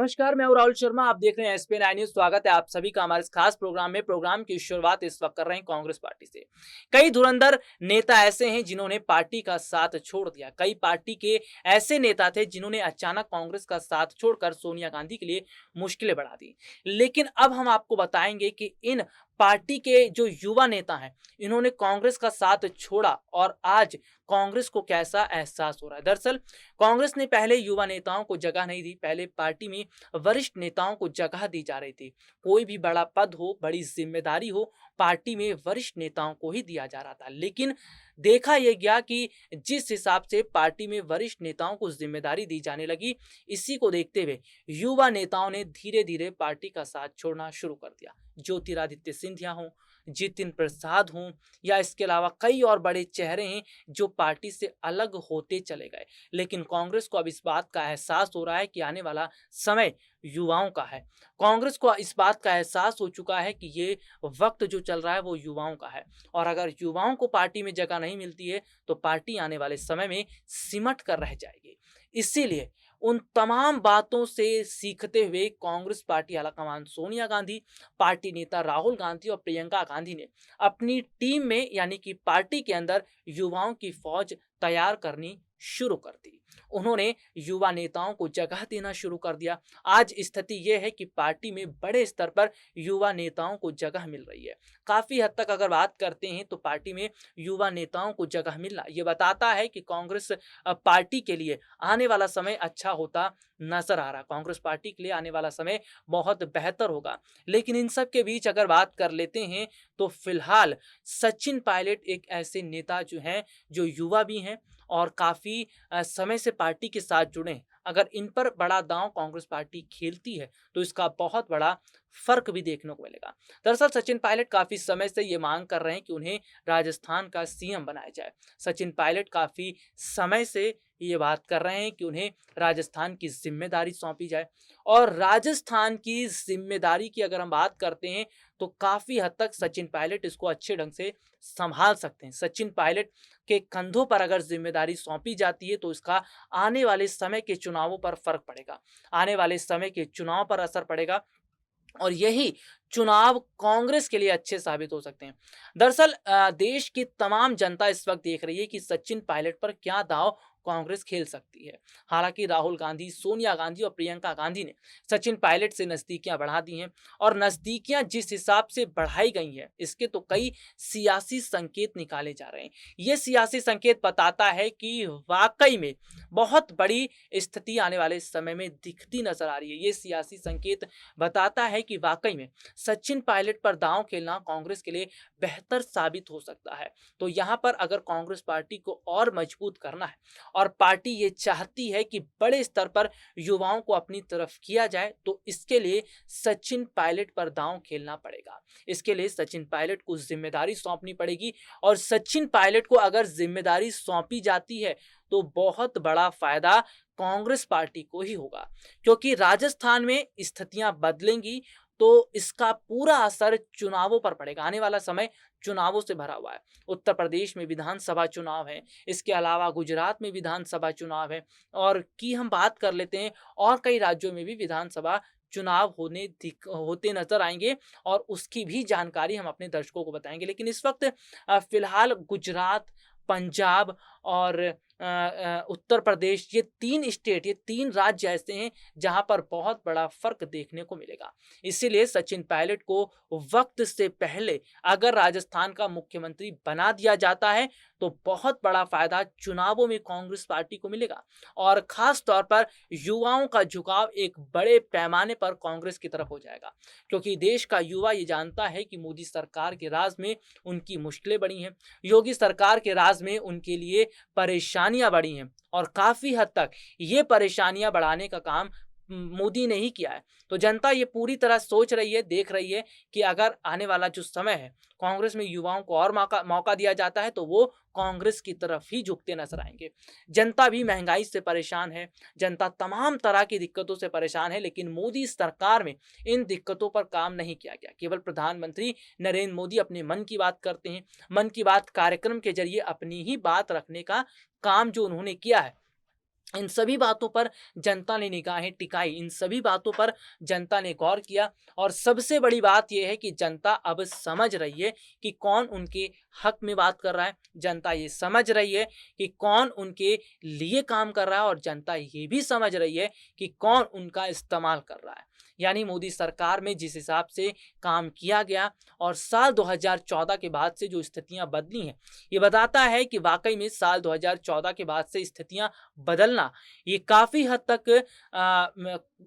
नमस्कार, मैं हूं राहुल शर्मा। आप देख रहे हैं एसपी 9 न्यूज। स्वागत है आप सभी का हमारे इस खास प्रोग्राम में। प्रोग्राम की शुरुआत इस वक्त कर रहे हैं कांग्रेस पार्टी से। कई धुरंधर नेता ऐसे हैं जिन्होंने पार्टी का साथ छोड़ दिया। कई पार्टी के ऐसे नेता थे जिन्होंने अचानक कांग्रेस का साथ छोड़कर सोनिया गांधी के लिए मुश्किलें बढ़ा दी। लेकिन अब हम आपको बताएंगे कि इन पार्टी के जो युवा नेता हैं, इन्होंने कांग्रेस का साथ छोड़ा और आज कांग्रेस को कैसा एहसास हो रहा है। दरअसल कांग्रेस ने पहले युवा नेताओं को जगह नहीं दी। पहले पार्टी में वरिष्ठ नेताओं को जगह दी जा रही थी। कोई भी बड़ा पद हो, बड़ी जिम्मेदारी हो, पार्टी में वरिष्ठ नेताओं को ही दिया जा रहा था। लेकिन देखा यह गया कि जिस हिसाब से पार्टी में वरिष्ठ नेताओं को जिम्मेदारी दी जाने लगी, इसी को देखते हुए युवा नेताओं ने धीरे धीरे पार्टी का साथ छोड़ना शुरू कर दिया। ज्योतिरादित्य सिंधिया हों, जितिन प्रसाद हों, या इसके अलावा कई और बड़े चेहरे हैं जो पार्टी से अलग होते चले गए। लेकिन कांग्रेस को अब इस बात का एहसास हो रहा है कि आने वाला समय युवाओं का है। कांग्रेस को इस बात का एहसास हो चुका है कि ये वक्त जो चल रहा है वो युवाओं का है, और अगर युवाओं को पार्टी में जगह नहीं मिलती है तो पार्टी आने वाले समय में सिमट कर रह जाएगी। इसीलिए उन तमाम बातों से सीखते हुए कांग्रेस पार्टी आलाकमान सोनिया गांधी, पार्टी नेता राहुल गांधी और प्रियंका गांधी ने अपनी टीम में यानी कि पार्टी के अंदर युवाओं की फौज तैयार करनी शुरू कर दी। उन्होंने युवा नेताओं को जगह देना शुरू कर दिया। आज स्थिति यह है कि पार्टी में बड़े स्तर पर युवा नेताओं को जगह मिल रही है। काफी हद तक अगर बात करते हैं तो पार्टी में युवा नेताओं को जगह मिलना ये बताता है कि कांग्रेस पार्टी के लिए आने वाला समय अच्छा होता नजर आ रहा। कांग्रेस पार्टी के लिए आने वाला समय बहुत बेहतर होगा। लेकिन इन सब के बीच अगर बात कर लेते हैं तो फिलहाल सचिन पायलट एक ऐसे नेता जो हैं, जो युवा भी हैं और काफी समय से पार्टी के साथ जुड़े हैं। अगर इन पर बड़ा दांव कांग्रेस पार्टी खेलती है तो इसका बहुत बड़ा फर्क भी देखने को मिलेगा। दरअसल सचिन पायलट काफी समय से ये मांग कर रहे हैं कि उन्हें राजस्थान का सीएम बनाया जाए। सचिन पायलट काफी समय से ये बात कर रहे हैं कि उन्हें राजस्थान की जिम्मेदारी सौंपी जाए। और राजस्थान की जिम्मेदारी की अगर हम बात करते हैं तो काफी हद तक सचिन पायलट इसको अच्छे ढंग से संभाल सकते हैं। सचिन पायलट के कंधों पर अगर जिम्मेदारी सौंपी जाती है तो इसका आने वाले समय के चुनावों पर फर्क पड़ेगा, आने वाले समय के चुनाव पर असर पड़ेगा, और यही चुनाव कांग्रेस के लिए अच्छे साबित हो सकते हैं। दरअसल देश की तमाम जनता इस वक्त देख रही है कि सचिन पायलट पर क्या दांव कांग्रेस खेल सकती है। हालांकि राहुल गांधी, सोनिया गांधी और प्रियंका गांधी ने सचिन पायलट से नजदीकियां बढ़ा दी हैं, और नजदीकियां जिस हिसाब से बढ़ाई गई हैं इसके तो कई सियासी संकेत निकाले जा रहे हैं। ये सियासी संकेत बताता है कि वाकई में बहुत बड़ी स्थिति आने वाले समय में दिखती नजर आ रही है। ये सियासी संकेत बताता है कि वाकई में सचिन पायलट पर दांव खेलना कांग्रेस के लिए बेहतर साबित हो सकता है। तो यहाँ पर अगर कांग्रेस पार्टी को और मजबूत करना है और पार्टी ये चाहती है कि बड़े स्तर पर युवाओं को अपनी तरफ किया जाए, तो इसके लिए सचिन पायलट पर दांव खेलना पड़ेगा। इसके लिए सचिन पायलट को जिम्मेदारी सौंपनी पड़ेगी, और सचिन पायलट को अगर जिम्मेदारी सौंपी जाती है तो बहुत बड़ा फायदा कांग्रेस पार्टी को ही होगा, क्योंकि राजस्थान में स्थितियां बदलेंगी तो इसका पूरा असर चुनावों पर पड़ेगा। आने वाला समय चुनावों से भरा हुआ है। उत्तर प्रदेश में विधानसभा चुनाव है, इसके अलावा गुजरात में विधानसभा चुनाव है, और की हम बात कर लेते हैं और कई राज्यों में भी विधानसभा चुनाव होते नजर आएंगे, और उसकी भी जानकारी हम अपने दर्शकों को बताएंगे। लेकिन इस वक्त फिलहाल गुजरात, पंजाब और उत्तर प्रदेश, ये तीन स्टेट, ये तीन राज्य ऐसे हैं जहां पर बहुत बड़ा फर्क देखने को मिलेगा। इसीलिए सचिन पायलट को वक्त से पहले अगर राजस्थान का मुख्यमंत्री बना दिया जाता है तो बहुत बड़ा फायदा चुनावों में कांग्रेस पार्टी को मिलेगा, और खास तौर पर युवाओं का झुकाव एक बड़े पैमाने पर कांग्रेस की तरफ हो जाएगा, क्योंकि देश का युवा ये जानता है कि मोदी सरकार के राज में उनकी मुश्किलें बड़ी हैं, योगी सरकार के राज में उनके लिए परेशानियां बढ़ी हैं, और काफी हद तक ये परेशानियां बढ़ाने का काम मोदी ने ही किया है। तो जनता ये पूरी तरह सोच रही है, देख रही है कि अगर आने वाला जो समय है कांग्रेस में युवाओं को और मौका दिया जाता है तो वो कांग्रेस की तरफ ही झुकते नजर आएंगे। जनता भी महंगाई से परेशान है, जनता तमाम तरह की दिक्कतों से परेशान है, लेकिन मोदी सरकार में इन दिक्कतों पर काम नहीं किया गया। केवल प्रधानमंत्री नरेंद्र मोदी अपने मन की बात करते हैं। मन की बात कार्यक्रम के जरिए अपनी ही बात रखने का काम जो उन्होंने किया है, इन सभी बातों पर जनता ने निगाहें टिकाई, इन सभी बातों पर जनता ने गौर किया और सबसे बड़ी बात यह है कि जनता अब समझ रही है कि कौन उनके हक में बात कर रहा है। जनता ये समझ रही है कि कौन उनके लिए काम कर रहा है और जनता ये भी समझ रही है कि कौन उनका इस्तेमाल कर रहा है। यानी मोदी सरकार में जिस हिसाब से काम किया गया और साल 2014 के बाद से जो स्थितियां बदली हैं, ये बताता है कि वाकई में साल 2014 के बाद से स्थितियां बदलना ये काफ़ी हद तक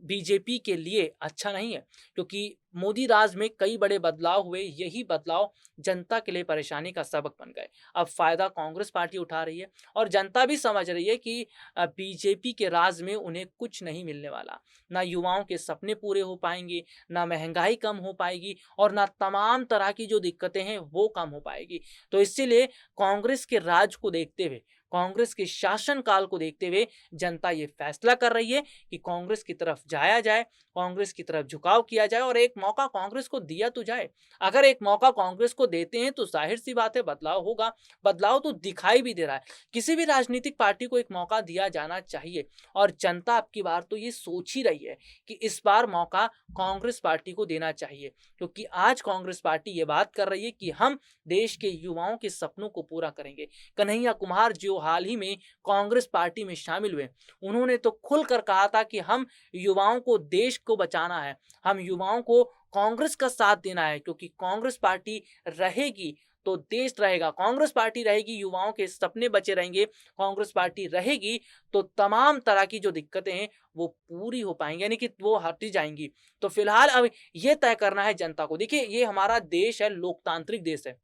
बीजेपी के लिए अच्छा नहीं है, क्योंकि मोदी राज में कई बड़े बदलाव हुए, यही बदलाव जनता के लिए परेशानी का सबक बन गए। अब फ़ायदा कांग्रेस पार्टी उठा रही है और जनता भी समझ रही है कि बीजेपी के राज में उन्हें कुछ नहीं मिलने वाला। ना युवाओं के सपने पूरे हो पाएंगे, ना महंगाई कम हो पाएगी और ना तमाम तरह की जो दिक्कतें हैं वो कम हो पाएगी। तो इसीलिए कांग्रेस के राज को देखते हुए, कांग्रेस के शासनकाल को देखते हुए जनता ये फैसला कर रही है कि कांग्रेस की तरफ जाया जाए, कांग्रेस की तरफ झुकाव किया जाए और एक मौका कांग्रेस को दिया तो जाए। अगर एक मौका कांग्रेस को देते हैं तो जाहिर सी बात है बदलाव होगा। बदलाव तो दिखाई भी दे रहा है। किसी भी राजनीतिक पार्टी को एक मौका दिया जाना चाहिए और जनता अब की बार तो ये सोच ही रही है कि इस बार मौका कांग्रेस पार्टी को देना चाहिए, क्योंकि आज कांग्रेस पार्टी ये बात कर रही है कि हम देश के युवाओं के सपनों को पूरा करेंगे। कन्हैया कुमार जो हाल ही में कांग्रेस पार्टी में शामिल हुए, उन्होंने तो खुलकर कहा था कि हम युवाओं को, देश को बचाना है, हम युवाओं को कांग्रेस का साथ देना है, क्योंकि कांग्रेस पार्टी रहेगी तो देश रहेगा, कांग्रेस पार्टी रहेगी युवाओं के सपने बचे रहेंगे, कांग्रेस पार्टी रहेगी तो तमाम तरह की जो दिक्कतें हैं वो पूरी हो पाएंगी, यानी कि वो हटी जाएंगी। तो फिलहाल अब ये तय करना है जनता को। देखिए, ये हमारा देश है, लोकतांत्रिक देश है।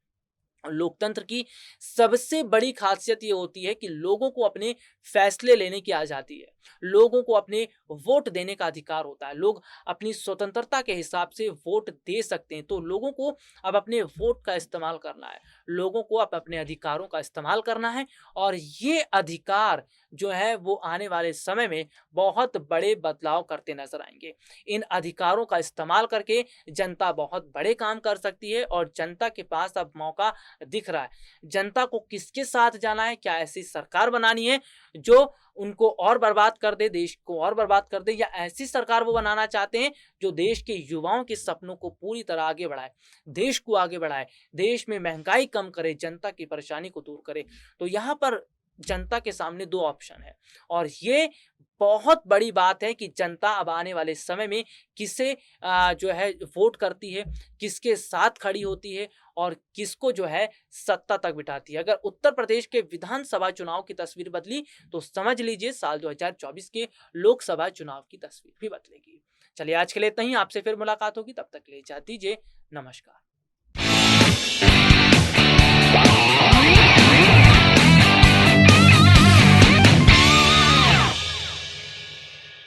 लोकतंत्र की सबसे बड़ी खासियत ये होती है कि लोगों को अपने फैसले लेने की आज़ादी है, लोगों को अपने वोट देने का अधिकार होता है, लोग अपनी स्वतंत्रता के हिसाब से वोट दे सकते हैं। तो लोगों को अब अपने वोट का इस्तेमाल करना है, लोगों को अब अपने अधिकारों का इस्तेमाल करना है और ये अधिकार जो है वो आने वाले समय में बहुत बड़े बदलाव करते नजर आएंगे। इन अधिकारों का इस्तेमाल करके जनता बहुत बड़े काम कर सकती है और जनता के पास अब मौका दिख रहा है। जनता को किसके साथ जाना है, क्या ऐसी सरकार बनानी है जो उनको और बर्बाद कर दे, देश को और बर्बाद कर दे, या ऐसी सरकार वो बनाना चाहते हैं जो देश के युवाओं के सपनों को पूरी तरह आगे बढ़ाए, देश को आगे बढ़ाए, देश में महंगाई कम करे, जनता की परेशानी को दूर करे। तो यहाँ पर जनता के सामने दो ऑप्शन है और ये बहुत बड़ी बात है कि जनता अब आने वाले समय में किसे जो है वोट करती है, किसके साथ खड़ी होती है और किसको जो है सत्ता तक बिठाती है। अगर उत्तर प्रदेश के विधानसभा चुनाव की तस्वीर बदली तो समझ लीजिए साल 2024 के लोकसभा चुनाव की तस्वीर भी बदलेगी। चलिए, आज के लिए इतना ही। आपसे फिर मुलाकात होगी, तब तक के लिए इजाजत दीजिए। नमस्कार।